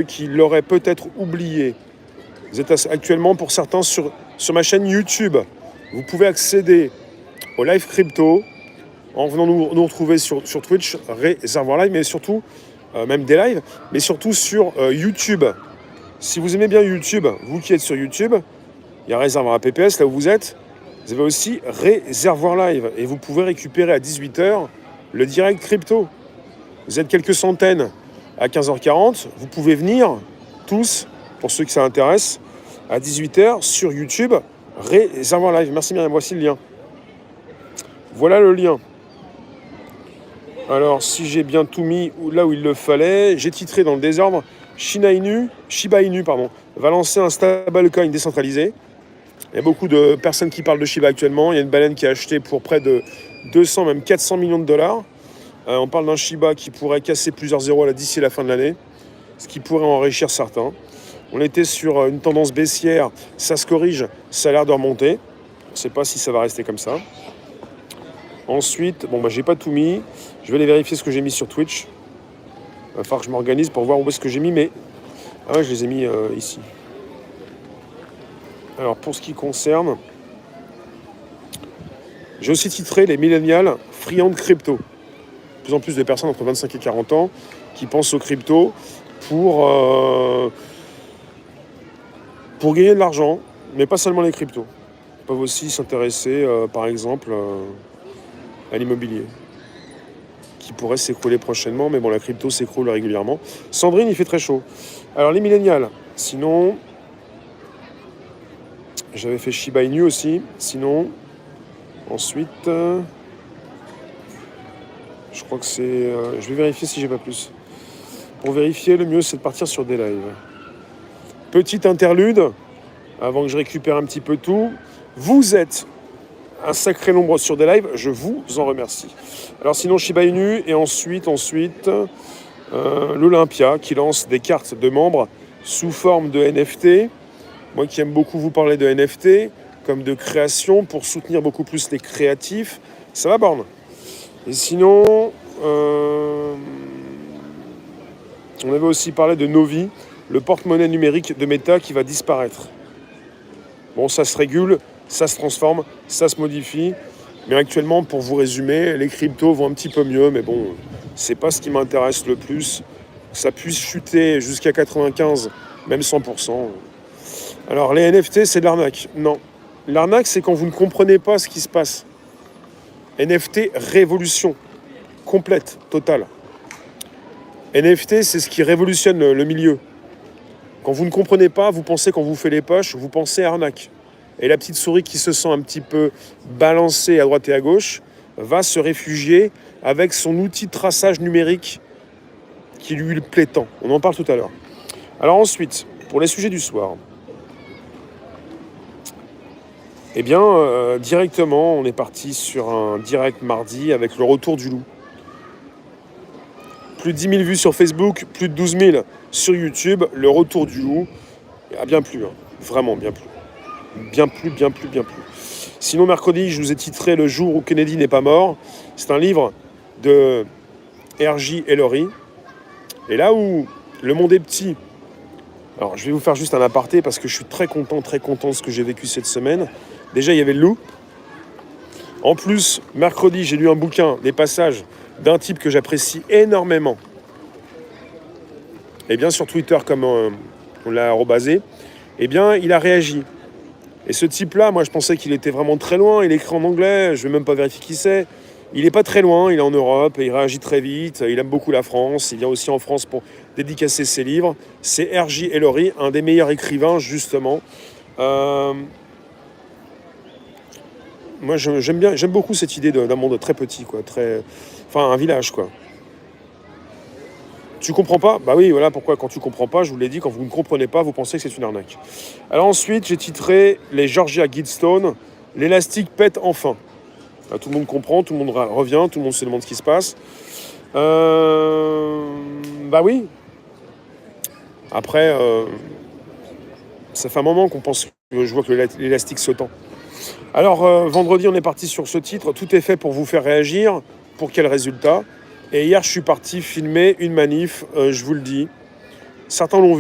qui l'auraient peut-être oublié. Vous êtes actuellement pour certains sur ma chaîne YouTube. Vous pouvez accéder au live crypto en venant nous retrouver sur Twitch, Réservoir Live, mais surtout, même des lives, mais surtout sur YouTube. Si vous aimez bien YouTube, vous qui êtes sur YouTube, il y a Réservoir PPS là où vous êtes. Vous avez aussi Réservoir Live et vous pouvez récupérer à 18h le direct crypto. Vous êtes quelques centaines à 15h40. Vous pouvez venir tous, pour ceux que ça intéresse, à 18h sur YouTube, Réservoir Live. Merci Myriam, voici le lien. Voilà le lien. Alors, si j'ai bien tout mis là où il le fallait, j'ai titré dans le désordre, Shiba Inu, va lancer un stablecoin décentralisé. Il y a beaucoup de personnes qui parlent de Shiba actuellement. Il y a une baleine qui a acheté pour près de 200, même 400 millions de dollars. On parle d'un Shiba qui pourrait casser plusieurs zéros d'ici la fin de l'année, ce qui pourrait enrichir certains. On était sur une tendance baissière, ça se corrige, ça a l'air de remonter. On ne sait pas si ça va rester comme ça. Ensuite, j'ai pas tout mis. Je vais aller vérifier ce que j'ai mis sur Twitch. Il va falloir que je m'organise pour voir où est-ce que j'ai mis, mais... Ah ouais, je les ai mis ici. Alors, pour ce qui concerne... J'ai aussi titré les millénials friands de crypto. De plus en plus de personnes entre 25 et 40 ans qui pensent aux crypto pour gagner de l'argent, mais pas seulement les cryptos. Ils peuvent aussi s'intéresser, par exemple, à l'immobilier, qui pourrait s'écrouler prochainement, mais bon, la crypto s'écroule régulièrement. Sandrine, il fait très chaud. Alors, les millénials, sinon... J'avais fait Shiba Inu aussi, sinon... Ensuite... je crois que c'est... je vais vérifier si j'ai pas plus. Pour vérifier, le mieux, c'est de partir sur des lives. Petite interlude, avant que je récupère un petit peu tout. Vous êtes un sacré nombre sur des lives, je vous en remercie. Alors sinon, Shiba Inu, et ensuite l'Olympia, qui lance des cartes de membres sous forme de NFT. Moi qui aime beaucoup vous parler de NFT, comme de création, pour soutenir beaucoup plus les créatifs, ça va borne. Et sinon, on avait aussi parlé de Novi, le porte-monnaie numérique de Meta qui va disparaître. Bon, ça se régule, ça se transforme, ça se modifie. Mais actuellement, pour vous résumer, les cryptos vont un petit peu mieux. Mais bon, c'est pas ce qui m'intéresse le plus. Ça puisse chuter jusqu'à 95, même 100%. Alors, les NFT, c'est de l'arnaque. Non. L'arnaque, c'est quand vous ne comprenez pas ce qui se passe. NFT, révolution. Complète, totale. NFT, c'est ce qui révolutionne le milieu. Quand vous ne comprenez pas, vous pensez qu'on vous fait les poches, vous pensez arnaque. Et la petite souris qui se sent un petit peu balancée à droite et à gauche va se réfugier avec son outil de traçage numérique qui lui plaît tant. On en parle tout à l'heure. Alors ensuite, pour les sujets du soir, directement, on est parti sur un direct mardi avec le retour du loup. Plus de 10 000 vues sur Facebook, plus de 12 000 sur YouTube. Le retour du loup a bien plu, hein. Vraiment bien plu. Bien plu. Sinon, mercredi, je vous ai titré « Le jour où Kennedy n'est pas mort ». C'est un livre de R.J. Ellory. Et là où le monde est petit... Alors, je vais vous faire juste un aparté parce que je suis très content de ce que j'ai vécu cette semaine. Déjà, il y avait le loup. En plus, mercredi, j'ai lu un bouquin, des passages d'un type que j'apprécie énormément. Et bien, sur Twitter, comme on l'a rebasé, il a réagi. Et ce type-là, moi, je pensais qu'il était vraiment très loin. Il écrit en anglais, je ne vais même pas vérifier qui c'est. Il n'est pas très loin, il est en Europe, il réagit très vite, il aime beaucoup la France. Il vient aussi en France pour dédicacer ses livres. C'est R.J. Ellory, un des meilleurs écrivains, justement. Moi, j'aime beaucoup cette idée d'un monde très petit, quoi, un village, quoi. Tu comprends pas ? Bah oui, voilà pourquoi quand tu comprends pas, je vous l'ai dit, quand vous ne comprenez pas, vous pensez que c'est une arnaque. Alors ensuite, j'ai titré les Georgia Guidestone, l'élastique pète enfin. Là, tout le monde comprend, tout le monde revient, tout le monde se demande ce qui se passe. Bah oui. Après, ça fait un moment qu'on pense que je vois que l'élastique se tend. Alors, vendredi, on est parti sur ce titre. Tout est fait pour vous faire réagir. Pour quel résultat ? Et hier, je suis parti filmer une manif, je vous le dis. Certains l'ont vu.